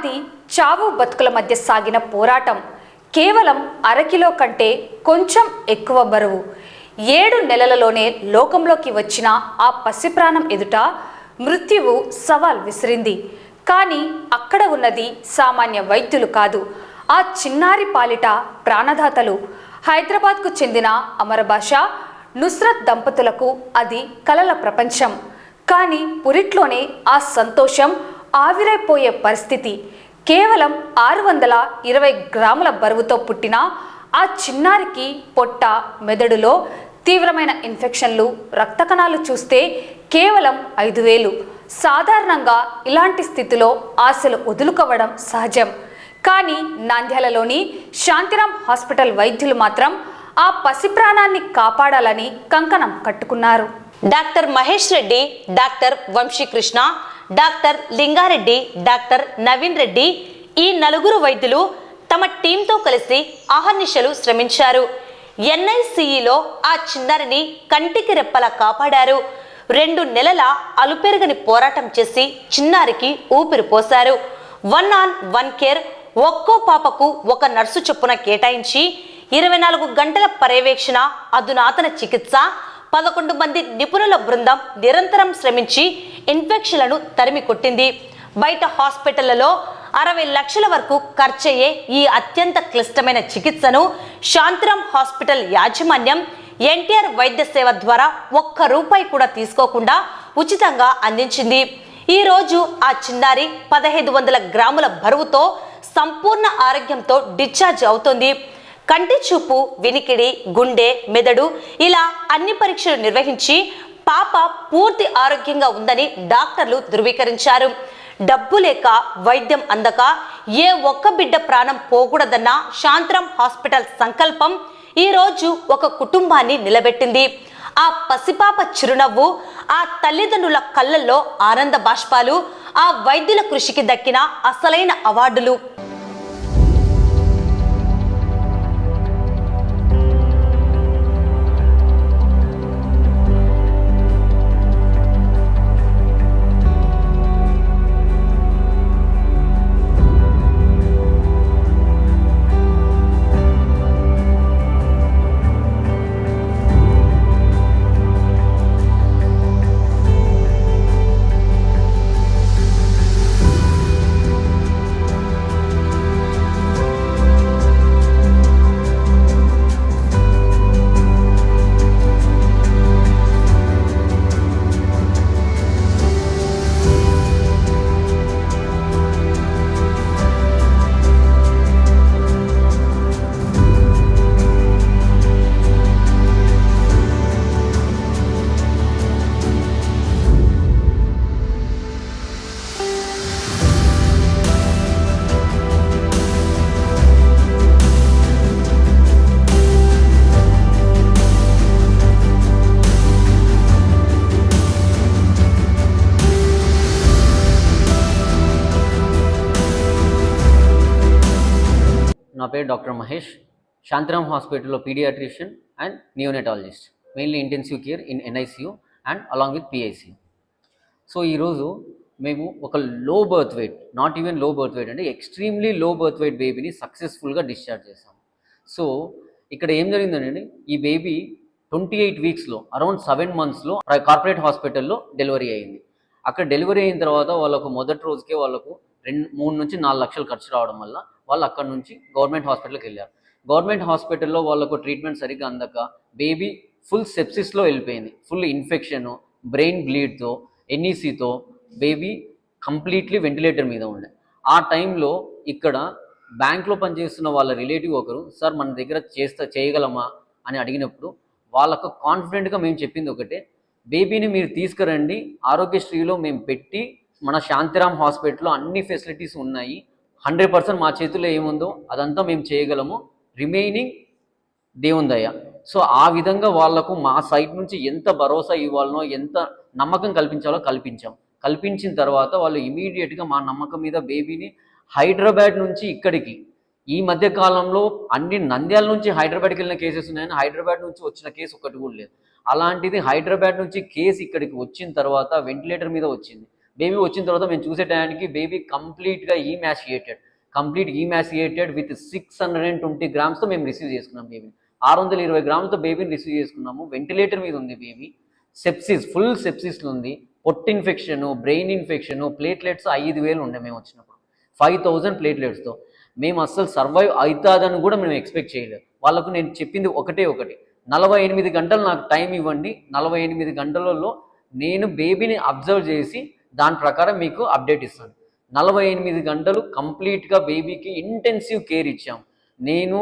అది చావు బతుకుల మధ్య సాగిన పోరాటం. కేవలం అరకిలో కంటే కొంచెం ఎక్కువ బరువు 7 నెలలలోనే లోకంలోకి వచ్చిన ఆ పసిప్రాణం ఎదుట మృత్యువు సవాల్ విసిరింది. కానీ అక్కడ ఉన్నది సామాన్య వైద్యులు కాదు, ఆ చిన్నారి పాలిట ప్రాణదాతలు. హైదరాబాద్కు చెందిన అమరభాష, నుస్రత్ దంపతులకు అది కలల ప్రపంచం. కానీ పురిట్లోనే ఆ సంతోషం ఆవిరైపోయే పరిస్థితి. కేవలం 620 గ్రాముల బరువుతో పుట్టిన ఆ చిన్నారికి పొట్ట, మెదడులో తీవ్రమైన ఇన్ఫెక్షన్లు, రక్త కణాలు చూస్తే కేవలం 5,000. సాధారణంగా ఇలాంటి స్థితిలో ఆశలు వదులుకోవడం సహజం. కానీ నంద్యాలలోని శాంతిరామ్ హాస్పిటల్ వైద్యులు మాత్రం ఆ పసి ప్రాణాన్ని కాపాడాలని కంకణం కట్టుకున్నారు. Doctor Mahesh Reddy, doctor Vamshikrishna, doctor Lingareddy, doctor Naveen Reddy, ఈ 4 వైద్యులు తమ టీంతో కలిసి అహర్నిశలు శ్రమించారు. ఎన్ఐసిఈలో ఆ చిన్నారిని కంటికి రెప్పలా కాపాడారు. 2 నెలల అలుపెరగని పోరాటం చేసి చిన్నారికి ఊపిరి పోశారు. 1-on-1 కేర్, ఒక్కో పాపకు ఒక నర్సు చొప్పున కేటాయించి 24 గంటల పర్యవేక్షణ, అధునాతన చికిత్స, 11 మంది నిపుణుల బృందం నిరంతరం శ్రమించి ఇన్ఫెక్షన్లను తరిమి కొట్టింది. బయట హాస్పిటళ్లలో 60 లక్షల వరకు ఖర్చయ్యే ఈ అత్యంత క్లిష్టమైన చికిత్సను శాంతిరామ్ హాస్పిటల్ యాజమాన్యం ఎన్టీఆర్ వైద్య సేవ ద్వారా ₹1 కూడా తీసుకోకుండా ఉచితంగా అందించింది. ఈ రోజు ఆ చిన్నారి 1500 గ్రాముల బరువుతో సంపూర్ణ ఆరోగ్యంతో డిశ్చార్జ్ అవుతోంది. కంటి చూపు, వినికిడి, గుండె, మెదడు ఇలా అన్ని పరీక్షలు నిర్వహించి పాప పూర్తి ఆరోగ్యంగా ఉందని డాక్టర్లు ధృవీకరించారు. డబ్బు లేక, వైద్యం అందక ఏ ఒక్క బిడ్డ ప్రాణం పోకూడదన్న శాంతిరామ్ హాస్పిటల్ సంకల్పం ఈ రోజు ఒక కుటుంబాన్ని నిలబెట్టింది. ఆ పసిపాప చిరునవ్వు, ఆ తల్లిదండ్రుల కళ్ళల్లో ఆనంద బాష్పాలు, ఆ వైద్యుల కృషికి దక్కిన అసలైన అవార్డులు. నా పేరు డాక్టర్ మహేష్, శాంతిరామ్ హాస్పిటల్లో paediatrician and neonatologist, mainly intensive care in NICU and along with PICU. So ఈరోజు మేము ఒక low birth weight, not even low birth weight అంటే ఎక్స్ట్రీమ్లీ లో బర్త్ వెయిట్ బేబీని సక్సెస్ఫుల్గా డిశ్చార్జ్ చేసాం. సో ఇక్కడ ఏం జరిగిందంటే ఈ బేబీ 28 వీక్స్లో అరౌండ్ 7 మంత్స్లో కార్పొరేట్ హాస్పిటల్లో డెలివరీ అయింది. అక్కడ డెలివరీ అయిన తర్వాత వాళ్ళకు మొదటి రోజుకే వాళ్ళకు 3 నుంచి 4 లక్షలు ఖర్చు రావడం వల్ల వాళ్ళు అక్కడ నుంచి గవర్నమెంట్ హాస్పిటల్కి వెళ్ళారు. గవర్నమెంట్ హాస్పిటల్లో వాళ్ళకు ట్రీట్మెంట్ సరిగ్గా అందక బేబీ ఫుల్ సెప్సిస్లో వెళ్ళిపోయింది. ఫుల్ ఇన్ఫెక్షన్, బ్రెయిన్ బ్లీడ్తో, ఎన్ఈసీతో బేబీ కంప్లీట్లీ వెంటిలేటర్ మీద ఉండే. ఆ టైంలో ఇక్కడ బ్యాంక్లో పనిచేస్తున్న వాళ్ళ రిలేటివ్ ఒకరు, సార్ మన దగ్గర చేయగలమా అని అడిగినప్పుడు వాళ్ళకు కాన్ఫిడెంట్గా మేము చెప్పింది ఒకటే, బేబీని మీరు తీసుకురండి, ఆరోగ్యశ్రీలో మేము పెట్టి మన శాంతిరామ్ హాస్పిటల్లో అన్ని ఫెసిలిటీస్ ఉన్నాయి, 100% మా చేతుల్లో ఏముందో అదంతా మేము చేయగలము, రిమైనింగ్ దేవుని దయ. సో ఆ విధంగా వాళ్లకు మా సైడ్ నుంచి ఎంత భరోసా ఇవ్వాలనో, ఎంత నమ్మకం కల్పించాలో కల్పించిన తర్వాత వాళ్ళు ఇమీడియట్గా మా నమ్మకం మీద బేబీని హైదరాబాద్ నుంచి ఇక్కడికి, ఈ మధ్య కాలంలో అన్ని నంద్యాల నుంచి హైదరాబాద్కి వెళ్ళిన కేసెస్ ఉన్నాయని హైదరాబాద్ నుంచి వచ్చిన కేసు ఒకటి కూడా లేదు. అలాంటిది హైదరాబాద్ నుంచి కేసు ఇక్కడికి వచ్చిన తర్వాత వెంటిలేటర్ మీద వచ్చింది. బేబీ వచ్చిన తర్వాత మేము చూసే టైంకి బేబీ కంప్లీట్గా ఈమాసియేటెడ్ విత్ 620 గ్రామ్స్తో మేము రిసీవ్ చేసుకున్నాం బేబీని. 620 గ్రాములతో బేబీని రిసీవ్ చేసుకున్నాము. వెంటిలేటర్ మీద ఉంది బేబీ. సెప్సిస్, ఫుల్ సెప్సిస్లో ఉంది. పొట్టు ఇన్ఫెక్షన్, బ్రెయిన్ ఇన్ఫెక్షన్, ప్లేట్లెట్స్ 5,000 ఉండే మేము వచ్చినప్పుడు. 5,000 ప్లేట్లెట్స్తో మేము అస్సలు సర్వైవ్ అవుతుందని కూడా మేము ఎక్స్పెక్ట్ చేయలేదు. వాళ్ళకు నేను చెప్పింది ఒకటి 48 గంటలు నాకు టైం ఇవ్వండి. 48 గంటలలో నేను బేబీని అబ్జర్వ్ చేసి దాని ప్రకారం మీకు అప్డేట్ ఇస్తాను. 48 గంటలు కంప్లీట్గా బేబీకి ఇంటెన్సివ్ కేర్ ఇచ్చాం. నేను,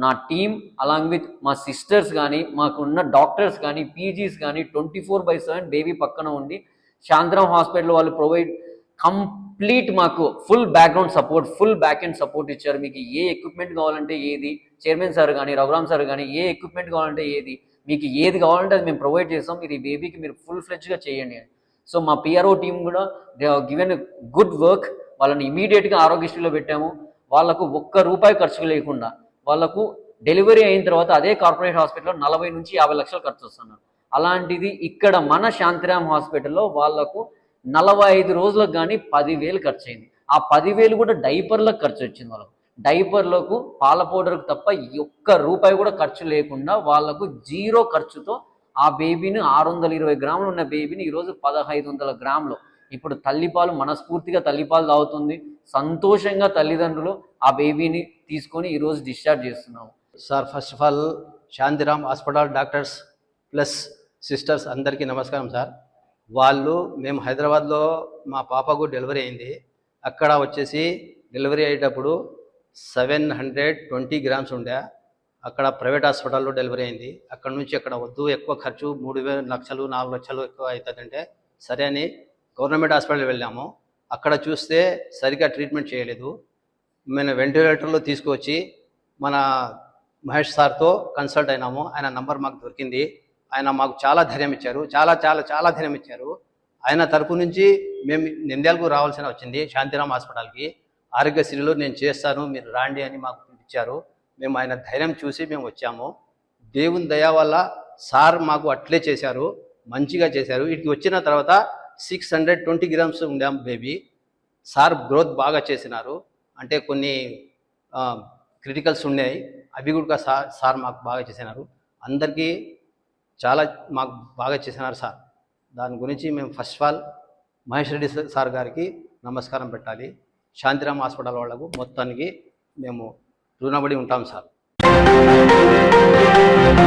నా టీమ్ అలాంగ్ విత్ మా సిస్టర్స్ కానీ, మాకున్న డాక్టర్స్ కానీ, పీజీస్ కానీ 24/7 బేబీ పక్కన ఉండి శాంతిరామ్ హాస్పిటల్ వాళ్ళు ప్రొవైడ్ కంప్లీట్ మాకు full background support, full back end support ఇచ్చారు. మీకు ఏ ఎక్విప్మెంట్ కావాలంటే ఏది, చైర్మన్ సార్ కానీ, రఘురామ్ సార్ కానీ, ఏ ఎక్విప్మెంట్ కావాలంటే ఏది, మీకు ఏది కావాలంటే అది మేము ప్రొవైడ్ చేస్తాం. మీరు ఈ బేబీకి మీరు ఫుల్ ఫ్లెడ్జ్గా చేయండి. సో మా పిఆర్ఓ టీం కూడా they have given good work. వాళ్ళని ఇమీడియట్గా ఆరోగ్యశ్రీలో పెట్టాము. వాళ్ళకు ₹1 ఖర్చు లేకుండా వాళ్ళకు డెలివరీ అయిన తర్వాత అదే కార్పొరేట్ హాస్పిటల్లో 40 నుంచి 50 లక్షలు ఖర్చు వస్తున్నారు. అలాంటిది ఇక్కడ మన శాంతిరామ్ హాస్పిటల్లో వాళ్ళకు 45 రోజులకు కానీ 10,000 ఖర్చు అయింది. ఆ 10,000 కూడా డైపర్లకు ఖర్చు వచ్చింది. వాళ్ళకు డైపర్లకు, పాల పౌడర్కు తప్ప ₹1 కూడా ఖర్చు లేకుండా వాళ్ళకు 0 ఖర్చుతో ఆ బేబీని 620 గ్రాములు ఉన్న బేబీని ఈరోజు 1,500 గ్రాములు ఇప్పుడు తల్లిపాలు, మనస్ఫూర్తిగా తల్లిపాలు తాగుతుంది. సంతోషంగా తల్లిదండ్రులు ఆ బేబీని తీసుకొని ఈరోజు డిశ్చార్జ్ చేస్తున్నాము. Sir, first of all Shantiram hospital doctors plus sisters అందరికీ నమస్కారం సార్. మేము హైదరాబాద్లో మా పాపకు డెలివరీ అయింది. అక్కడ వచ్చేసి డెలివరీ అయ్యేటప్పుడు 720 గ్రామ్స్ ఉండే. అక్కడ ప్రైవేట్ హాస్పిటల్లో డెలివరీ అయింది. అక్కడ నుంచి అక్కడ వద్దు, ఎక్కువ ఖర్చు, 3,000 లక్షలు 4 లక్షలు ఎక్కువ అవుతుందంటే సరే అని గవర్నమెంట్ హాస్పిటల్ వెళ్ళాము. అక్కడ చూస్తే సరిగ్గా ట్రీట్మెంట్ చేయలేదు. మేము వెంటిలేటర్లో తీసుకొచ్చి మన మహేష్ సార్తో కన్సల్ట్ అయినాము. ఆయన నంబర్ మాకు దొరికింది. ఆయన మాకు చాలా ధైర్యం ఇచ్చారు, చాలా ధైర్యం ఇచ్చారు. ఆయన తరపు నుంచి మేము నంద్యాలకు రావాల్సిన వచ్చింది శాంతిరామ్ హాస్పిటల్కి. ఆరోగ్యశ్రీలో నేను చేస్తాను, మీరు రాండి అని మాకు ఇచ్చారు. మేము ఆయన ధైర్యం చూసి మేము వచ్చాము. దేవుని దయ వల్ల సార్ మాకు అట్లే చేశారు, మంచిగా చేశారు. ఇటుకి వచ్చిన తర్వాత 620 గ్రామ్స్ ఉండాం బేబీ. సార్ గ్రోత్ బాగా చేసినారు. అంటే కొన్ని క్రిటికల్స్ ఉన్నాయి, అవి కూడా సార్ మాకు బాగా చేసినారు. అందరికీ మాకు బాగా చేసినారు సార్. దాని గురించి మేము first of all Mahesh Reddy sir గారికి నమస్కారం పెట్టాలి. శాంతిరామ్ హాస్పిటల్ వాళ్ళకు మొత్తానికి మేము రుణపడి ఉంటాం సార్.